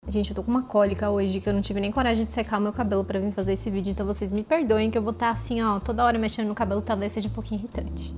Gente, eu tô com uma cólica hoje que eu não tive nem coragem de secar o meu cabelo pra vir fazer esse vídeo, então vocês me perdoem que eu vou estar assim, ó, toda hora mexendo no cabelo, talvez seja um pouquinho irritante.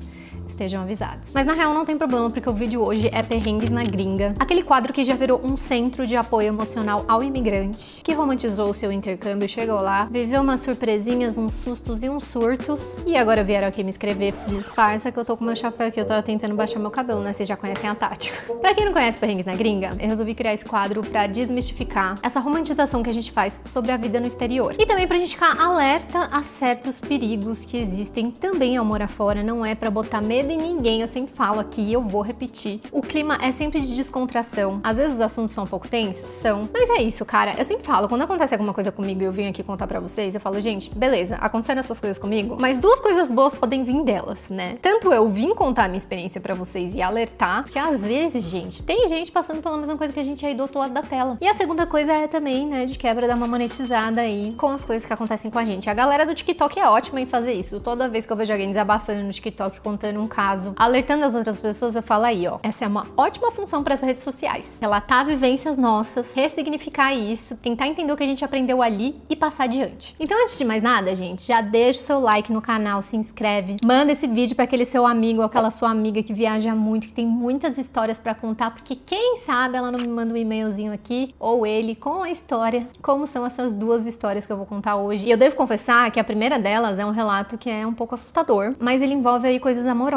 Estejam avisados. Mas na real não tem problema, porque o vídeo hoje é Perrengues na Gringa. Aquele quadro que já virou um centro de apoio emocional ao imigrante, que romantizou o seu intercâmbio, chegou lá, viveu umas surpresinhas, uns sustos e uns surtos, e agora vieram aqui me escrever. Disfarça que eu tô com meu chapéu aqui, eu tava tentando baixar meu cabelo, né? Vocês já conhecem a tática. Pra quem não conhece Perrengues na Gringa, eu resolvi criar esse quadro pra desmistificar essa romantização que a gente faz sobre a vida no exterior. E também pra gente ficar alerta a certos perigos que existem também ao morar fora, não é pra botar medo em ninguém, eu sempre falo aqui e eu vou repetir. O clima é sempre de descontração. Às vezes os assuntos são um pouco tensos, são. Mas é isso, cara. Eu sempre falo, quando acontece alguma coisa comigo e eu vim aqui contar pra vocês, eu falo, gente, beleza, aconteceram essas coisas comigo, mas duas coisas boas podem vir delas, né? Tanto eu vim contar a minha experiência pra vocês e alertar, que às vezes, gente, tem gente passando pela mesma coisa que a gente aí do outro lado da tela. E a segunda coisa é também, né, de quebra, dar uma monetizada aí com as coisas que acontecem com a gente. A galera do TikTok é ótima em fazer isso. Toda vez que eu vejo alguém desabafando no TikTok, contando um caso, alertando as outras pessoas, eu falo aí, ó, essa é uma ótima função para as redes sociais. Relatar vivências nossas, ressignificar isso, tentar entender o que a gente aprendeu ali e passar adiante. Então, antes de mais nada, gente, já deixa o seu like no canal, se inscreve, manda esse vídeo para aquele seu amigo ou aquela sua amiga que viaja muito, que tem muitas histórias para contar, porque quem sabe ela não me manda um e-mailzinho aqui, ou ele, com a história, como são essas duas histórias que eu vou contar hoje. E eu devo confessar que a primeira delas é um relato que é um pouco assustador, mas ele envolve aí coisas amorosas.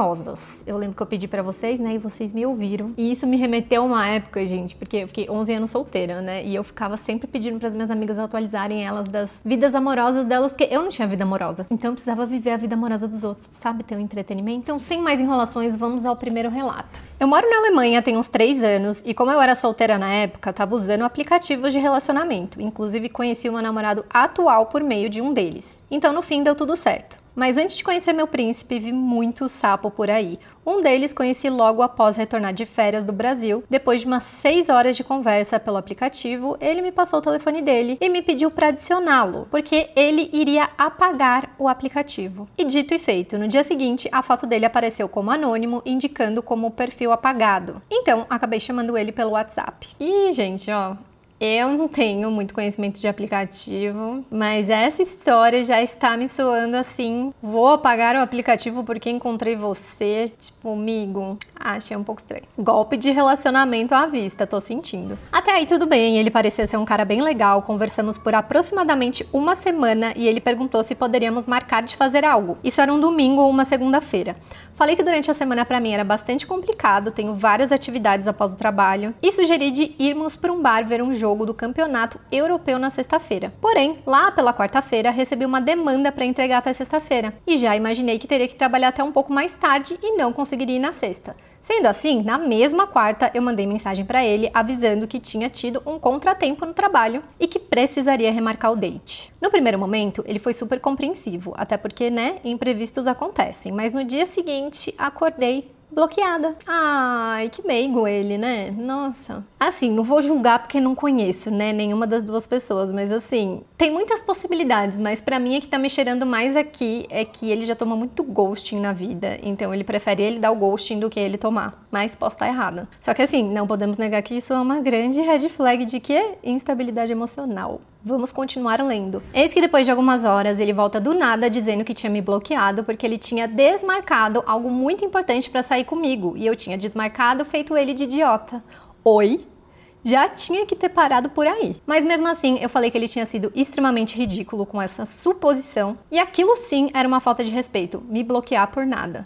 Eu lembro que eu pedi pra vocês, né, e vocês me ouviram. E isso me remeteu a uma época, gente, porque eu fiquei 11 anos solteira, né, e eu ficava sempre pedindo pras minhas amigas atualizarem elas das vidas amorosas delas, porque eu não tinha vida amorosa. Então eu precisava viver a vida amorosa dos outros, sabe, ter um entretenimento. Então, sem mais enrolações, vamos ao primeiro relato. Eu moro na Alemanha tem uns 3 anos e como eu era solteira na época, tava usando aplicativos de relacionamento. Inclusive conheci o meu namorado atual por meio de um deles. Então no fim deu tudo certo. Mas antes de conhecer meu príncipe, vi muito sapo por aí. Um deles conheci logo após retornar de férias do Brasil. Depois de umas 6 horas de conversa pelo aplicativo, ele me passou o telefone dele e me pediu para adicioná-lo, porque ele iria apagar o aplicativo. E dito e feito, no dia seguinte, a foto dele apareceu como anônimo, indicando como perfil apagado. Então, acabei chamando ele pelo WhatsApp. E, gente, ó, eu não tenho muito conhecimento de aplicativo, mas essa história já está me soando assim. Vou apagar o aplicativo porque encontrei você. Tipo, amigo, achei um pouco estranho. Golpe de relacionamento à vista, tô sentindo. Até aí tudo bem, ele parecia ser um cara bem legal. Conversamos por aproximadamente uma semana e ele perguntou se poderíamos marcar de fazer algo. Isso era um domingo ou uma segunda-feira. Falei que durante a semana pra mim era bastante complicado, tenho várias atividades após o trabalho, e sugeri de irmos para um bar ver um jogo do Campeonato Europeu na sexta-feira. Porém, lá pela quarta-feira, recebi uma demanda para entregar até sexta-feira, e já imaginei que teria que trabalhar até um pouco mais tarde e não conseguiria ir na sexta. Sendo assim, na mesma quarta, eu mandei mensagem para ele avisando que tinha tido um contratempo no trabalho e que precisaria remarcar o date. No primeiro momento, ele foi super compreensivo, até porque, né, imprevistos acontecem, mas no dia seguinte, acordei bloqueada. Ai, que meigo ele, né? Nossa. Assim, não vou julgar porque não conheço, né, nenhuma das duas pessoas, mas assim, tem muitas possibilidades, mas pra mim é que tá me cheirando mais aqui é que ele já tomou muito ghosting na vida, então ele prefere ele dar o ghosting do que ele tomar, mas posso estar errada. Só que assim, não podemos negar que isso é uma grande red flag de quê? Instabilidade emocional. Vamos continuar lendo. Eis que depois de algumas horas ele volta do nada dizendo que tinha me bloqueado porque ele tinha desmarcado algo muito importante para sair comigo e eu tinha desmarcado, feito ele de idiota. Oi? Já tinha que ter parado por aí. Mas mesmo assim, eu falei que ele tinha sido extremamente ridículo com essa suposição e aquilo sim era uma falta de respeito, me bloquear por nada.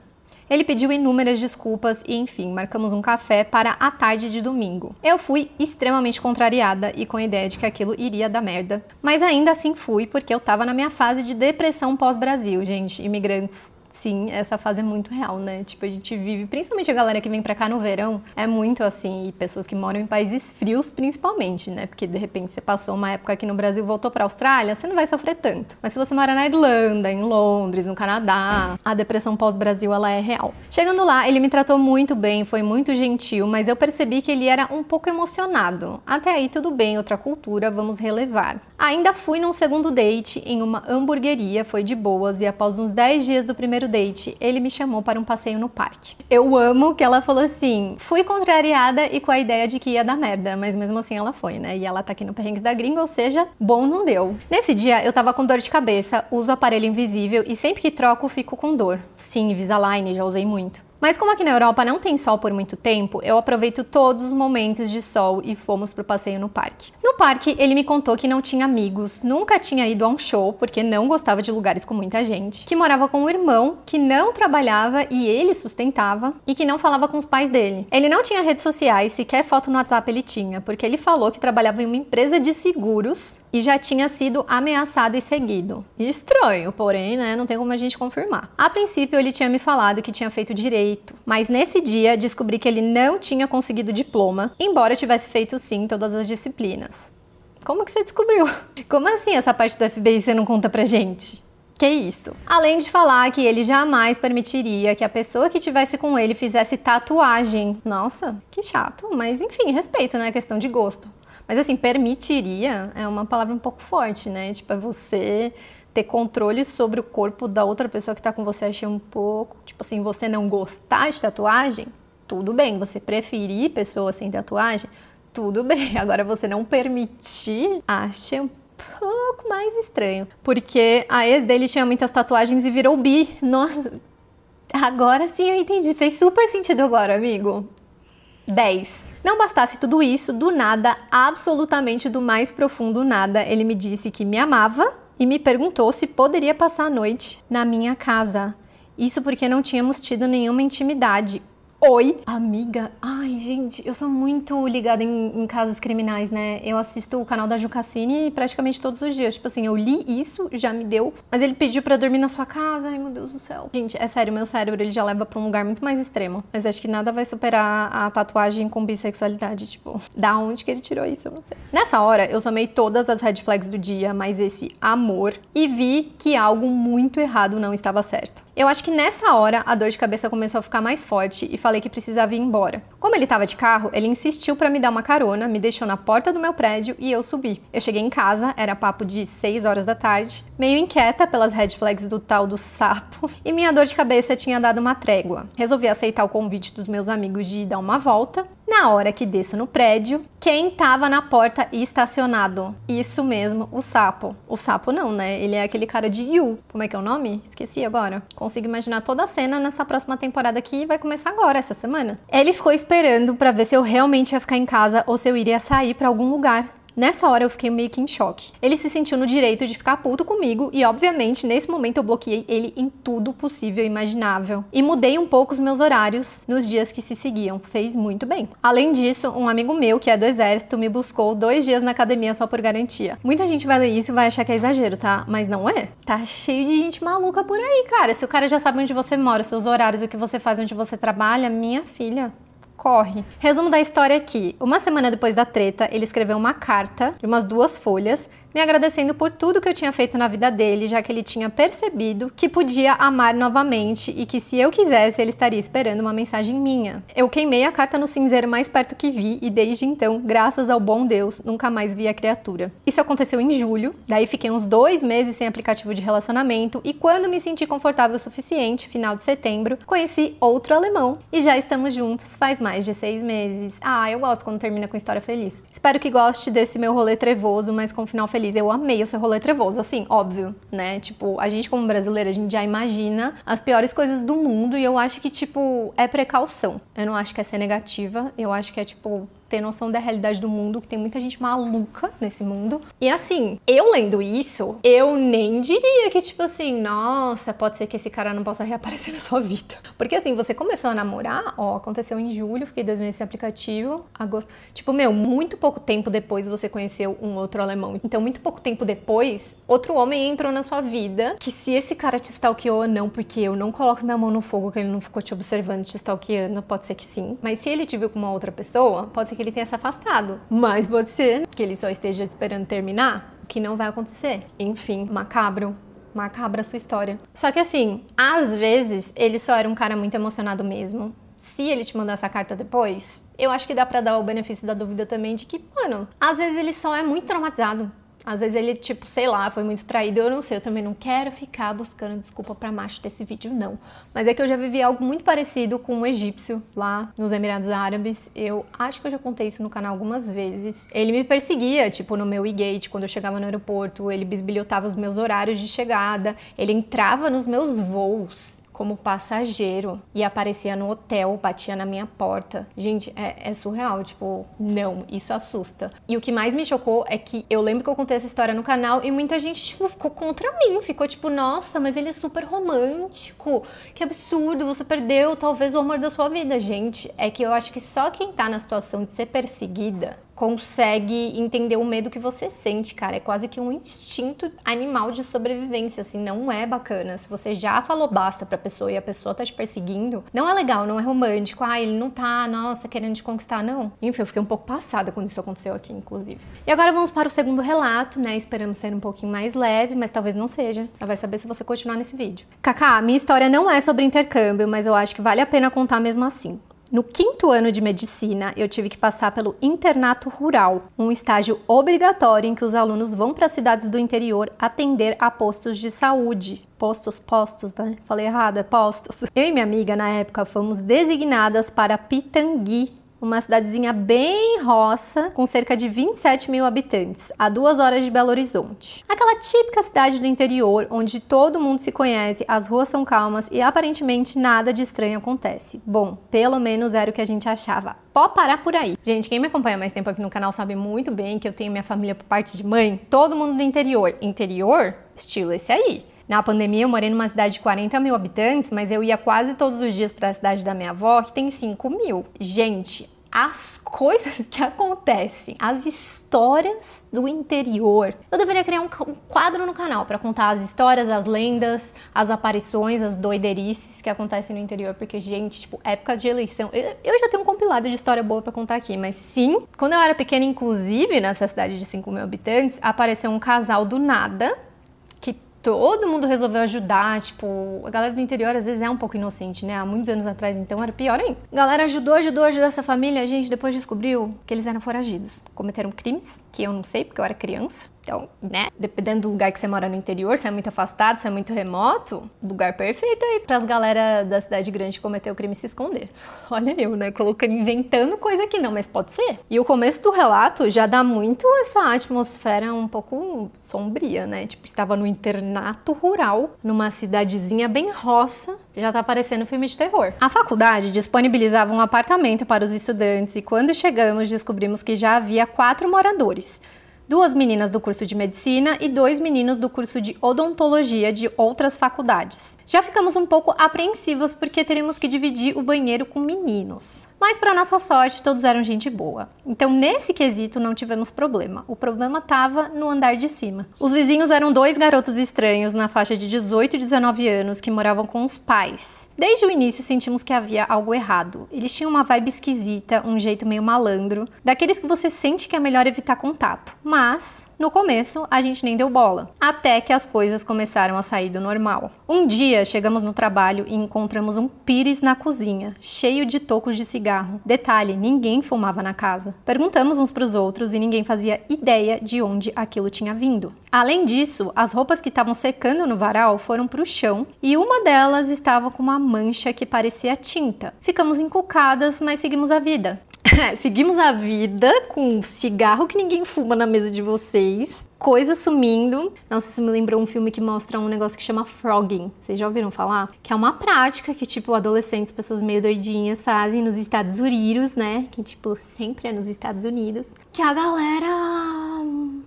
Ele pediu inúmeras desculpas e, enfim, marcamos um café para a tarde de domingo. Eu fui extremamente contrariada e com a ideia de que aquilo iria dar merda. Mas ainda assim fui, porque eu tava na minha fase de depressão pós-Brasil, gente, imigrantes. Sim, essa fase é muito real, né? Tipo, a gente vive, principalmente a galera que vem pra cá no verão, é muito assim, e pessoas que moram em países frios principalmente, né? Porque de repente você passou uma época aqui no Brasil e voltou pra Austrália, você não vai sofrer tanto. Mas se você mora na Irlanda, em Londres, no Canadá, a depressão pós-Brasil, ela é real. Chegando lá, ele me tratou muito bem, foi muito gentil, mas eu percebi que ele era um pouco emocionado. Até aí tudo bem, outra cultura, vamos relevar. Ainda fui num segundo date em uma hamburgueria, foi de boas, e após uns 10 dias do primeiro date, ele me chamou para um passeio no parque. Eu amo que ela falou assim, fui contrariada e com a ideia de que ia dar merda, mas mesmo assim ela foi, né? E ela tá aqui no Perrengues da Gringa, ou seja, bom não deu. Nesse dia eu tava com dor de cabeça, uso aparelho invisível e sempre que troco fico com dor. Sim, Invisalign, já usei muito. Mas como aqui na Europa não tem sol por muito tempo, eu aproveito todos os momentos de sol e fomos pro passeio no parque. No parque, ele me contou que não tinha amigos, nunca tinha ido a um show, porque não gostava de lugares com muita gente, que morava com um irmão, que não trabalhava e ele sustentava, e que não falava com os pais dele. Ele não tinha redes sociais, sequer foto no WhatsApp ele tinha, porque ele falou que trabalhava em uma empresa de seguros e já tinha sido ameaçado e seguido. Estranho, porém, né, não tem como a gente confirmar. A princípio, ele tinha me falado que tinha feito direito, mas nesse dia descobri que ele não tinha conseguido diploma, embora tivesse feito sim todas as disciplinas. Como que você descobriu? Como assim essa parte do FBI você não conta pra gente? Que isso? Além de falar que ele jamais permitiria que a pessoa que estivesse com ele fizesse tatuagem. Nossa, que chato, mas enfim, respeito, né, questão de gosto. Mas assim, permitiria é uma palavra um pouco forte, né? Tipo, é você ter controle sobre o corpo da outra pessoa que tá com você. Achei um pouco, tipo assim, você não gostar de tatuagem, tudo bem. Você preferir pessoas sem tatuagem, tudo bem. Agora, você não permitir, achei um pouco mais estranho. Porque a ex dele tinha muitas tatuagens e virou bi. Nossa, agora sim eu entendi. Fez super sentido agora, amigo. 10. Não bastasse tudo isso, do nada, absolutamente do mais profundo nada, ele me disse que me amava e me perguntou se poderia passar a noite na minha casa. Isso porque não tínhamos tido nenhuma intimidade. Oi, amiga. Ai, gente, eu sou muito ligada em casos criminais, né? Eu assisto o canal da Ju Cassini praticamente todos os dias. Tipo assim, eu li isso, já me deu. Mas ele pediu pra dormir na sua casa. Ai, meu Deus do céu. Gente, é sério, meu cérebro, ele já leva pra um lugar muito mais extremo. Mas acho que nada vai superar a tatuagem com bissexualidade. Tipo, da onde que ele tirou isso? Eu não sei. Nessa hora, eu somei todas as red flags do dia, mas esse amor, e vi que algo muito errado não estava certo. Eu acho que nessa hora, a dor de cabeça começou a ficar mais forte e falei que precisava ir embora. Como ele estava de carro, ele insistiu para me dar uma carona, me deixou na porta do meu prédio e eu subi. Eu cheguei em casa, era papo de 6 horas da tarde, meio inquieta pelas red flags do tal do sapo, e minha dor de cabeça tinha dado uma trégua. Resolvi aceitar o convite dos meus amigos de ir dar uma volta. Na hora que desço no prédio, quem tava na porta e estacionado? Isso mesmo, o sapo. O sapo não, né? Ele é aquele cara de You. Como é que é o nome? Esqueci agora. Consigo imaginar toda a cena nessa próxima temporada que vai começar agora, essa semana. Ele ficou esperando pra ver se eu realmente ia ficar em casa ou se eu iria sair pra algum lugar. Nessa hora eu fiquei meio que em choque. Ele se sentiu no direito de ficar puto comigo e, obviamente, nesse momento eu bloqueei ele em tudo possível e imaginável. E mudei um pouco os meus horários nos dias que se seguiam. Fez muito bem. Além disso, um amigo meu, que é do exército, me buscou 2 dias na academia só por garantia. Muita gente vai ler isso e vai achar que é exagero, tá? Mas não é. Tá cheio de gente maluca por aí, cara. Se o cara já sabe onde você mora, seus horários, o que você faz, onde você trabalha, minha filha... corre. Resumo da história aqui. Uma semana depois da treta, ele escreveu uma carta de umas 2 folhas, me agradecendo por tudo que eu tinha feito na vida dele, já que ele tinha percebido que podia amar novamente e que se eu quisesse, ele estaria esperando uma mensagem minha. Eu queimei a carta no cinzeiro mais perto que vi e desde então, graças ao bom Deus, nunca mais vi a criatura. Isso aconteceu em julho, daí fiquei uns 2 meses sem aplicativo de relacionamento e quando me senti confortável o suficiente, final de setembro, conheci outro alemão e já estamos juntos faz mais de 6 meses. Ah, eu gosto quando termina com história feliz. Espero que goste desse meu rolê trevoso, mas com final feliz. Eu amei o seu rolê trevoso, assim, óbvio, né? Tipo, a gente como brasileira, a gente já imagina as piores coisas do mundo e eu acho que, tipo, é precaução. Eu não acho que é ser negativa, eu acho que é, tipo... ter noção da realidade do mundo, que tem muita gente maluca nesse mundo. E assim, eu lendo isso, eu nem diria que tipo assim, nossa, pode ser que esse cara não possa reaparecer na sua vida. Porque assim, você começou a namorar, ó, aconteceu em julho, fiquei 2 meses sem aplicativo, agosto. Tipo, meu, muito pouco tempo depois você conheceu um outro alemão. Então, muito pouco tempo depois, outro homem entrou na sua vida, que se esse cara te stalkeou ou não, porque eu não coloco minha mão no fogo que ele não ficou te observando, te stalkeando, pode ser que sim. Mas se ele te viu com uma outra pessoa, pode ser que ele tenha se afastado. Mas pode ser que ele só esteja esperando terminar, o que não vai acontecer. Enfim, macabro. Macabra a sua história. Só que assim, às vezes, ele só era um cara muito emocionado mesmo. Se ele te mandar essa carta depois, eu acho que dá pra dar o benefício da dúvida também de que, mano, às vezes ele só é muito traumatizado. Às vezes ele, tipo, sei lá, foi muito traído, eu não sei. Eu também não quero ficar buscando desculpa pra macho desse vídeo, não. Mas é que eu já vivi algo muito parecido com um egípcio lá nos Emirados Árabes. Eu acho que eu já contei isso no canal algumas vezes. Ele me perseguia, tipo, no meu e-gate, quando eu chegava no aeroporto. Ele bisbilhotava os meus horários de chegada. Ele entrava nos meus voos como passageiro e aparecia no hotel, batia na minha porta. Gente, é surreal, tipo, não, isso assusta. E o que mais me chocou é que eu lembro que eu contei essa história no canal e muita gente, tipo, ficou contra mim, ficou tipo, nossa, mas ele é super romântico, que absurdo, você perdeu talvez o amor da sua vida. Gente, é que eu acho que só quem tá na situação de ser perseguida consegue entender o medo que você sente, cara. É quase que um instinto animal de sobrevivência, assim, não é bacana. Se você já falou basta pra pessoa e a pessoa tá te perseguindo, não é legal, não é romântico. Ah, ele não tá, nossa, querendo te conquistar, não. Enfim, eu fiquei um pouco passada quando isso aconteceu aqui, inclusive. E agora vamos para o segundo relato, né? Esperamos ser um pouquinho mais leve, mas talvez não seja. Só vai saber se você continuar nesse vídeo. Kaká, minha história não é sobre intercâmbio, mas eu acho que vale a pena contar mesmo assim. No 5º ano de medicina, eu tive que passar pelo internato rural, um estágio obrigatório em que os alunos vão para cidades do interior atender a postos de saúde. Postos, né? Falei errado, é postos. Eu e minha amiga, na época, fomos designadas para Pitangui, uma cidadezinha bem roça, com cerca de 27 mil habitantes, a 2 horas de Belo Horizonte. Aquela típica cidade do interior, onde todo mundo se conhece, as ruas são calmas e aparentemente nada de estranho acontece. Bom, pelo menos era o que a gente achava. Pode parar por aí. Gente, quem me acompanha mais tempo aqui no canal sabe muito bem que eu tenho minha família por parte de mãe, todo mundo do interior. Interior? Estilo esse aí. Na pandemia eu morei numa cidade de 40 mil habitantes, mas eu ia quase todos os dias para a cidade da minha avó, que tem 5 mil. Gente, as coisas que acontecem, as histórias do interior. Eu deveria criar um quadro no canal para contar as histórias, as lendas, as aparições, as doiderices que acontecem no interior, porque, gente, tipo, época de eleição, eu já tenho um compilado de história boa para contar aqui, mas sim, quando eu era pequena, inclusive, nessa cidade de 5 mil habitantes, apareceu um casal do nada, todo mundo resolveu ajudar, tipo, a galera do interior às vezes é um pouco inocente, né? Há muitos anos atrás, então, era pior ainda. A galera ajudou essa família, a gente depois descobriu que eles eram foragidos. Cometeram crimes, que eu não sei, porque eu era criança. Então, né, dependendo do lugar que você mora no interior, se é muito afastado, se é muito remoto, lugar perfeito aí pras galera da cidade grande cometer o crime e se esconder. Olha eu, né, colocando, inventando coisa que não, mas pode ser. E o começo do relato já dá muito essa atmosfera um pouco sombria, né, tipo, estava no internato rural, numa cidadezinha bem roça, já tá parecendo filme de terror. A faculdade disponibilizava um apartamento para os estudantes e quando chegamos descobrimos que já havia 4 moradores. 2 meninas do curso de medicina e 2 meninos do curso de odontologia de outras faculdades. Já ficamos um pouco apreensivos porque teríamos que dividir o banheiro com meninos. Mas, para nossa sorte, todos eram gente boa. Então, nesse quesito, não tivemos problema. O problema estava no andar de cima. Os vizinhos eram 2 garotos estranhos na faixa de 18 e 19 anos que moravam com os pais. Desde o início, sentimos que havia algo errado. Eles tinham uma vibe esquisita, um jeito meio malandro, daqueles que você sente que é melhor evitar contato. Mas, no começo, a gente nem deu bola, até que as coisas começaram a sair do normal. Um dia, chegamos no trabalho e encontramos um pires na cozinha, cheio de tocos de cigarro. Detalhe, ninguém fumava na casa. Perguntamos uns pros outros e ninguém fazia ideia de onde aquilo tinha vindo. Além disso, as roupas que estavam secando no varal foram pro chão e uma delas estava com uma mancha que parecia tinta. Ficamos encucadas, mas seguimos a vida. Seguimos a vida com cigarro que ninguém fuma na mesa de vocês, coisas sumindo. Nossa, isso me lembrou um filme que mostra um negócio que chama frogging. Vocês já ouviram falar? Que é uma prática que, tipo, adolescentes, pessoas meio doidinhas fazem nos Estados Unidos, né? Que, tipo, sempre é nos Estados Unidos. Que a galera...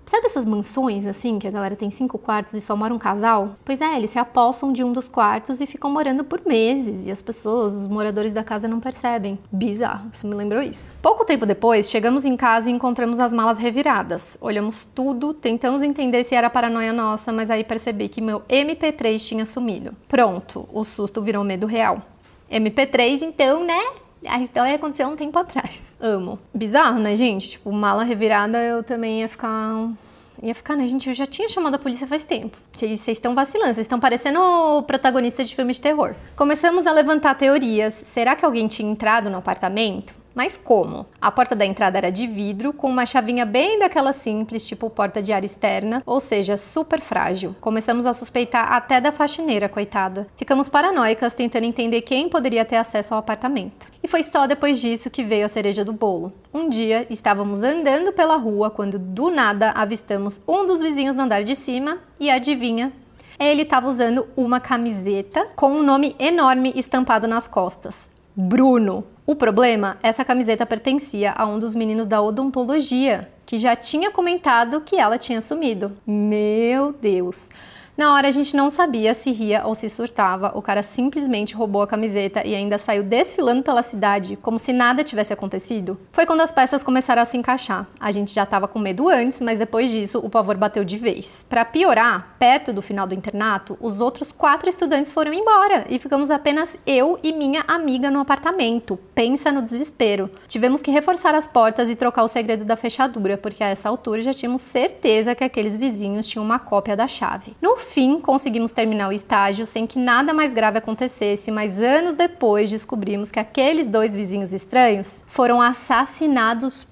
Sabe essas mansões, assim, que a galera tem 5 quartos e só mora um casal? Pois é, eles se apossam de um dos quartos e ficam morando por meses. E as pessoas, os moradores da casa não percebem. Bizarro, isso me lembrou isso. Pouco tempo depois, chegamos em casa e encontramos as malas reviradas. Olhamos tudo, tentamos entender se era paranoia nossa, mas aí percebi que meu MP3 tinha sumido. Pronto, o susto virou medo real. MP3, então, né? A história aconteceu um tempo atrás. Amo. Bizarro, né, gente? Tipo, mala revirada eu também ia ficar, né, gente? Eu já tinha chamado a polícia faz tempo. Vocês estão vacilando, vocês estão parecendo o protagonista de filme de terror. Começamos a levantar teorias. Será que alguém tinha entrado no apartamento? Mas como? A porta da entrada era de vidro, com uma chavinha bem daquela simples, tipo porta de ar externa, ou seja, super frágil. Começamos a suspeitar até da faxineira, coitada. Ficamos paranoicas, tentando entender quem poderia ter acesso ao apartamento. E foi só depois disso que veio a cereja do bolo. Um dia, estávamos andando pela rua quando do nada avistamos um dos vizinhos no andar de cima e adivinha? Ele estava usando uma camiseta com um nome enorme estampado nas costas. Bruno. O problema, essa camiseta pertencia a um dos meninos da odontologia, que já tinha comentado que ela tinha sumido. Meu Deus! Na hora a gente não sabia se ria ou se surtava, o cara simplesmente roubou a camiseta e ainda saiu desfilando pela cidade como se nada tivesse acontecido. Foi quando as peças começaram a se encaixar. A gente já tava com medo antes, mas depois disso o pavor bateu de vez. Pra piorar, perto do final do internato, os outros 4 estudantes foram embora e ficamos apenas eu e minha amiga no apartamento. Pensa no desespero. Tivemos que reforçar as portas e trocar o segredo da fechadura, porque a essa altura já tínhamos certeza que aqueles vizinhos tinham uma cópia da chave. No fim, conseguimos terminar o estágio sem que nada mais grave acontecesse, mas anos depois descobrimos que aqueles 2 vizinhos estranhos foram assassinados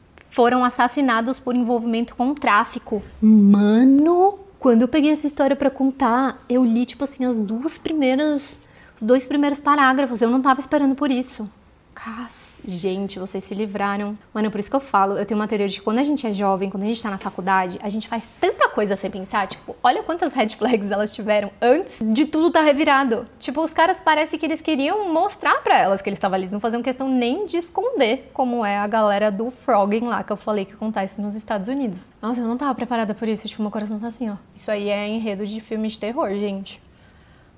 por envolvimento com tráfico. Mano, quando eu peguei essa história pra contar, eu li tipo assim os 2 primeiros parágrafos, eu não tava esperando por isso. Gente, vocês se livraram. Mano, por isso que eu falo, eu tenho uma teoria de que quando a gente é jovem, quando a gente tá na faculdade, a gente faz tanta coisa sem pensar, tipo, olha quantas red flags elas tiveram antes de tudo tá revirado. Tipo, os caras parece que eles queriam mostrar pra elas que eles estavam ali, eles não faziam questão nem de esconder, como é a galera do Frogging lá, que eu falei que acontece nos Estados Unidos. Nossa, eu não tava preparada por isso, tipo, meu coração tá assim, ó. Isso aí é enredo de filme de terror, gente.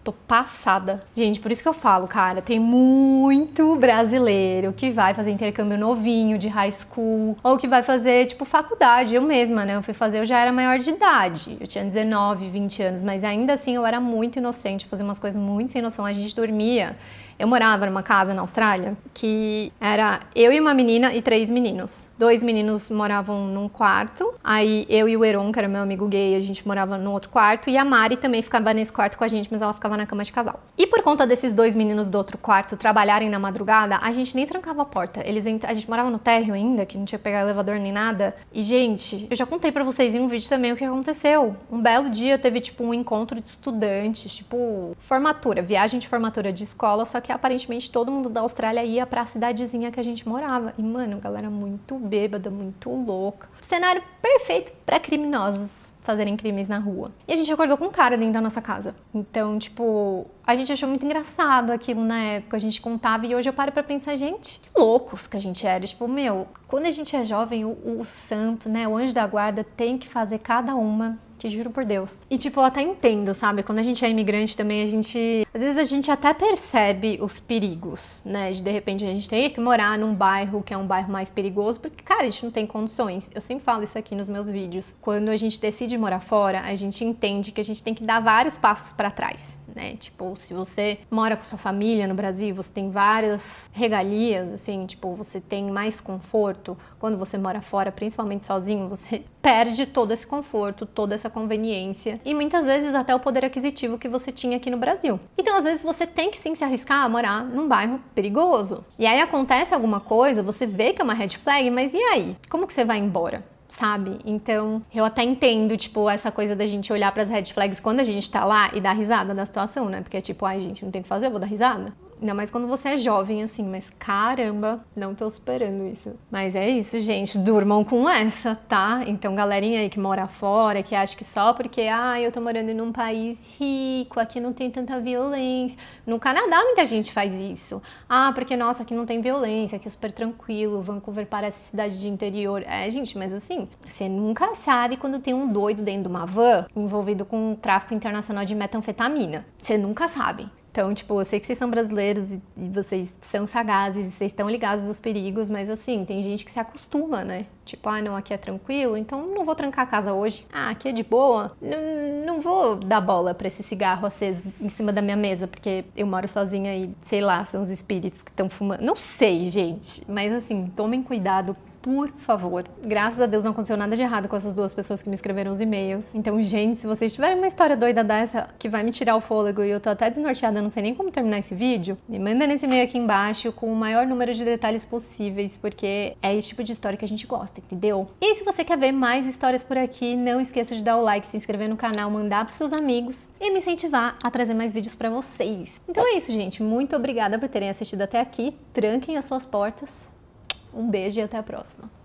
Tô passada. Gente, por isso que eu falo, cara, tem muito brasileiro que vai fazer intercâmbio novinho de high school, ou que vai fazer, tipo, faculdade. Eu mesma, né? Eu fui fazer, eu já era maior de idade. Eu tinha 19, 20 anos, mas ainda assim eu era muito inocente, fazia umas coisas muito sem noção. A gente dormia. Eu morava numa casa na Austrália que era eu e uma menina e 3 meninos. 2 meninos moravam num quarto, aí eu e o Heron, que era meu amigo gay, a gente morava no outro quarto, e a Mari também ficava nesse quarto com a gente, mas ela ficava na cama de casal. E por conta desses 2 meninos do outro quarto trabalharem na madrugada, a gente nem trancava a porta. A gente morava no térreo ainda, que não tinha que pegar elevador nem nada. E, gente, eu já contei pra vocês em um vídeo também o que aconteceu. Um belo dia teve, tipo, um encontro de estudantes, tipo, formatura, viagem de formatura de escola, só que aparentemente todo mundo da Austrália ia pra cidadezinha que a gente morava. E, mano, galera muito bêbada, muito louca. Cenário perfeito pra criminosos fazerem crimes na rua. E a gente acordou com um cara dentro da nossa casa. Então, tipo, a gente achou muito engraçado aquilo na época. A gente contava e hoje eu paro pra pensar, gente, que loucos que a gente era. Tipo, meu, quando a gente é jovem, o santo, né, o anjo da guarda tem que fazer cada uma, que juro por Deus. E tipo, eu até entendo, sabe? Quando a gente é imigrante também, às vezes a gente até percebe os perigos, né? De repente a gente tem que morar num bairro que é um bairro mais perigoso, porque, cara, a gente não tem condições. Eu sempre falo isso aqui nos meus vídeos. Quando a gente decide morar fora, a gente entende que a gente tem que dar vários passos pra trás, né? Tipo, se você mora com sua família no Brasil, você tem várias regalias, assim, tipo, você tem mais conforto. Quando você mora fora, principalmente sozinho, você perde todo esse conforto, toda essa conveniência e muitas vezes até o poder aquisitivo que você tinha aqui no Brasil. Então, às vezes, você tem que sim se arriscar a morar num bairro perigoso. E aí acontece alguma coisa, você vê que é uma red flag, mas e aí? Como que você vai embora? Sabe? Então, eu até entendo, tipo, essa coisa da gente olhar pras red flags quando a gente tá lá e dar risada da situação, né? Porque é tipo, ai, gente, não tem o que fazer, eu vou dar risada. Ainda mais quando você é jovem, assim, mas caramba, não tô superando isso. Mas é isso, gente, durmam com essa, tá? Então, galerinha aí que mora fora, que acha que só porque, eu tô morando num país rico, aqui não tem tanta violência. No Canadá, muita gente faz isso. Porque, nossa, aqui não tem violência, aqui é super tranquilo, Vancouver parece cidade de interior. É, gente, mas assim, você nunca sabe quando tem um doido dentro de uma van envolvido com tráfico internacional de metanfetamina. Você nunca sabe. Então, tipo, eu sei que vocês são brasileiros e vocês são sagazes e vocês estão ligados dos perigos, mas assim, tem gente que se acostuma, né? Tipo, não, aqui é tranquilo, então não vou trancar a casa hoje. Aqui é de boa, não vou dar bola pra esse cigarro aceso em cima da minha mesa, porque eu moro sozinha e, sei lá, são os espíritos que estão fumando. Não sei, gente, mas assim, tomem cuidado, por favor. Graças a Deus não aconteceu nada de errado com essas duas pessoas que me escreveram os e-mails. Então, gente, se vocês tiverem uma história doida dessa que vai me tirar o fôlego e eu tô até desnorteada, não sei nem como terminar esse vídeo, me manda nesse e-mail aqui embaixo com o maior número de detalhes possíveis, porque é esse tipo de história que a gente gosta, entendeu? E se você quer ver mais histórias por aqui, não esqueça de dar o like, se inscrever no canal, mandar pros seus amigos e me incentivar a trazer mais vídeos pra vocês. Então é isso, gente. Muito obrigada por terem assistido até aqui. Tranquem as suas portas. Um beijo e até a próxima.